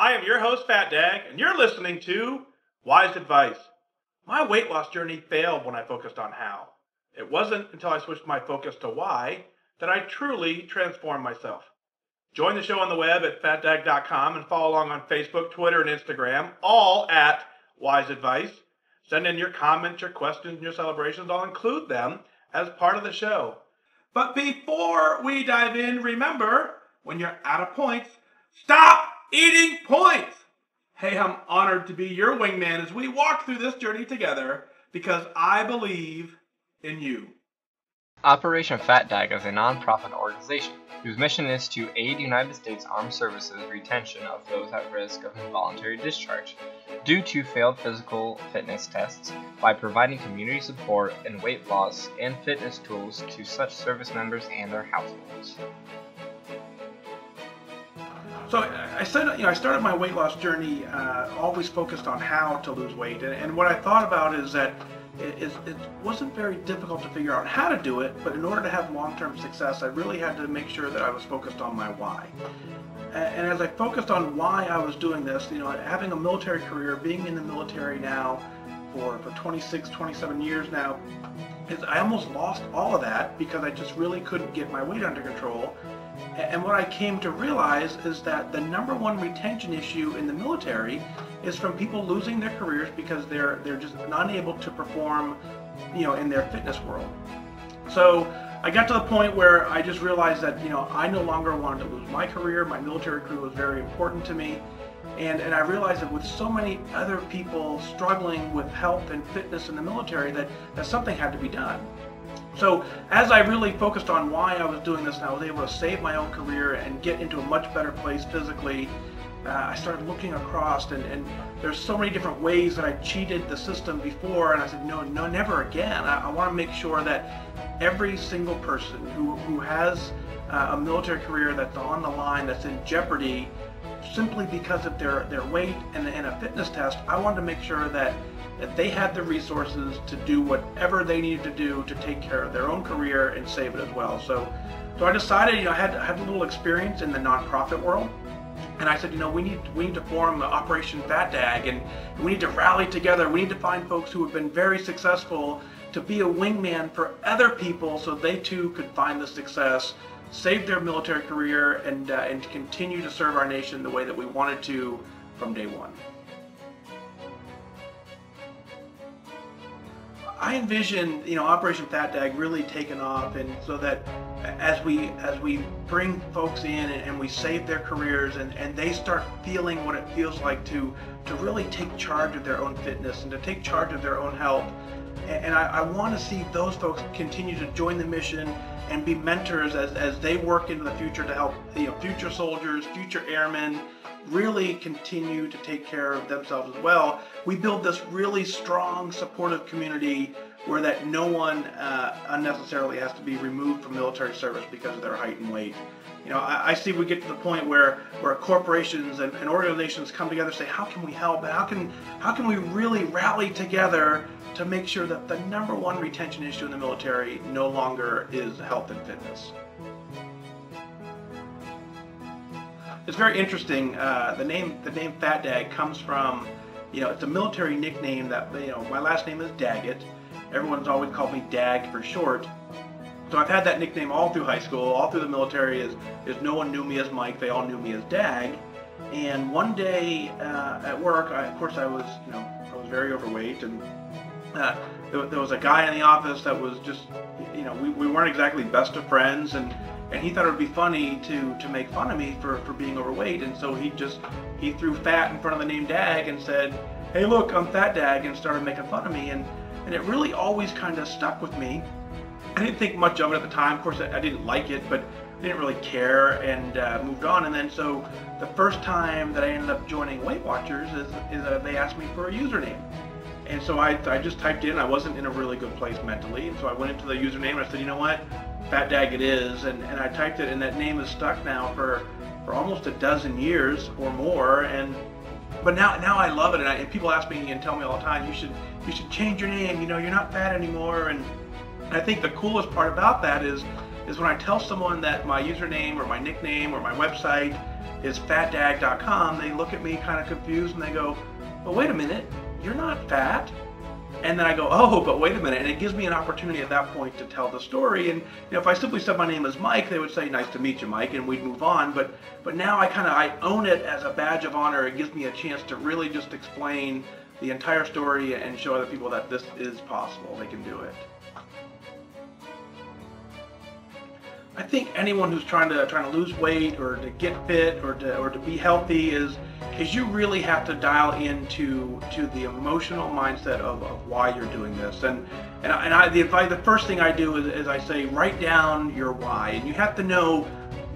I am your host, FatDag, and you're listening to Wise Advice. My weight loss journey failed when I focused on how. It wasn't until I switched my focus to why that I truly transformed myself. Join the show on the web at fatdag.com and follow along on Facebook, Twitter, and Instagram, all at Wise Advice. Send in your comments, your questions, and your celebrations. I'll include them as part of the show. But before we dive in, remember, when you're out of points, stop eating points. Hey, I'm honored to be your wingman as we walk through this journey together because I believe in you. Operation FatDag is a non-profit organization whose mission is to aid United States Armed Services retention of those at risk of involuntary discharge due to failed physical fitness tests by providing community support and weight loss and fitness tools to such service members and their households. So I started my weight loss journey always focused on how to lose weight, and what I thought about is that it wasn't very difficult to figure out how to do it, but in order to have long-term success, I really had to make sure that I was focused on my why. And as I focused on why I was doing this, having a military career, being in the military now for 26, 27 years now, I almost lost all of that because I just really couldn't get my weight under control. And what I came to realize is that the number one retention issue in the military is from people losing their careers because they're just not able to perform, in their fitness world. So I got to the point where I just realized that, I no longer wanted to lose my career. My military career was very important to me. And I realized that with so many other people struggling with health and fitness in the military that something had to be done. So as I really focused on why I was doing this and I was able to save my own career and get into a much better place physically, I started looking across and there's so many different ways that I cheated the system before, and I said, no, never again. I want to make sure that every single person who has a military career that's on the line, that's in jeopardy, simply because of their weight and a fitness test, I wanted to make sure that they had the resources to do whatever they needed to do to take care of their own career and save it as well. So I decided, I had a little experience in the nonprofit world, and I said, we need to form Operation FatDag, and we need to rally together. We need to find folks who have been very successful to be a wingman for other people so they too could find the success, save their military career, and continue to serve our nation the way that we wanted to from day one. I envision, Operation FatDag really taking off, and so that as we bring folks in and we save their careers and they start feeling what it feels like to really take charge of their own fitness and to take charge of their own health. And I want to see those folks continue to join the mission and be mentors as they work into the future to help future soldiers, future airmen really continue to take care of themselves as well. We build this really strong, supportive community where that no one unnecessarily has to be removed from military service because of their height and weight. I see we get to the point where corporations and organizations come together and say, how can we help? And how can we really rally together to make sure that the number one retention issue in the military no longer is health and fitness? It's very interesting. The name FatDag comes from, it's a military nickname that, my last name is Daggett. Everyone's always called me Dag for short. So I've had that nickname all through high school, all through the military. Is no one knew me as Mike. They all knew me as Dag. And one day at work, of course I was very overweight, and there was a guy in the office that was just, we weren't exactly best of friends, and he thought it would be funny to make fun of me for being overweight, and so he threw fat in front of the name Dag and said, hey look, I'm FatDag, and started making fun of me, and it really always kind of stuck with me. I didn't think much of it at the time. Of course, I didn't like it, but I didn't really care, and moved on. And then so the first time that I ended up joining Weight Watchers is they asked me for a username. And so I just typed in, I wasn't in a really good place mentally, and so I went into the username and I said, you know what, FatDag it is, and I typed it, and that name is stuck now for almost a dozen years or more, but now I love it, and people ask me and tell me all the time, you should change your name, you're not fat anymore, and I think the coolest part about that is when I tell someone that my username or my nickname or my website is fatdag.com, they look at me kind of confused and they go, "Well, wait a minute, you're not fat." And then I go, "Oh, but wait a minute," and it gives me an opportunity at that point to tell the story. And if I simply said my name is Mike, they would say, "Nice to meet you, Mike," and we'd move on. But now I own it as a badge of honor. It gives me a chance to really just explain the entire story and show other people that this is possible. They can do it. I think anyone who's trying to lose weight or to get fit or to be healthy is you really have to dial into the emotional mindset of why you're doing this. The first thing I do is I say, write down your why, and you have to know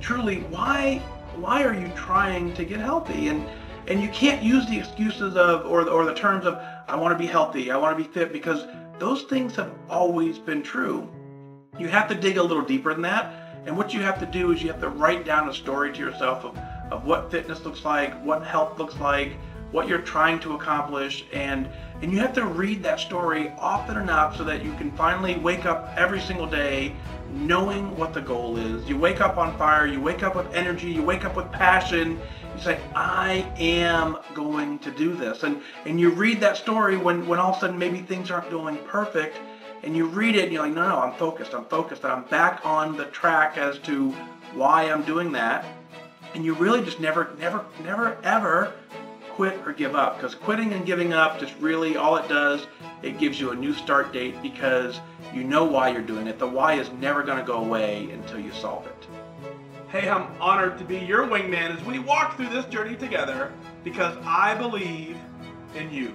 truly why are you trying to get healthy. And you can't use the excuses of or the terms of "I want to be healthy, I want to be fit," because those things have always been true. You have to dig a little deeper than that. And what you have to do is you have to write down a story to yourself of what fitness looks like, what health looks like, what you're trying to accomplish, and you have to read that story often enough so that you can finally wake up every single day knowing what the goal is. You wake up on fire, you wake up with energy, you wake up with passion. You say, "I am going to do this." And you read that story when all of a sudden maybe things aren't going perfect. And you read it and you're like, no, I'm focused, I'm back on the track as to why I'm doing that. And you really just never ever quit or give up, because quitting and giving up just really all it does, it gives you a new start date because you know why you're doing it. The why is never going to go away until you solve it. Hey, I'm honored to be your wingman as we walk through this journey together because I believe in you.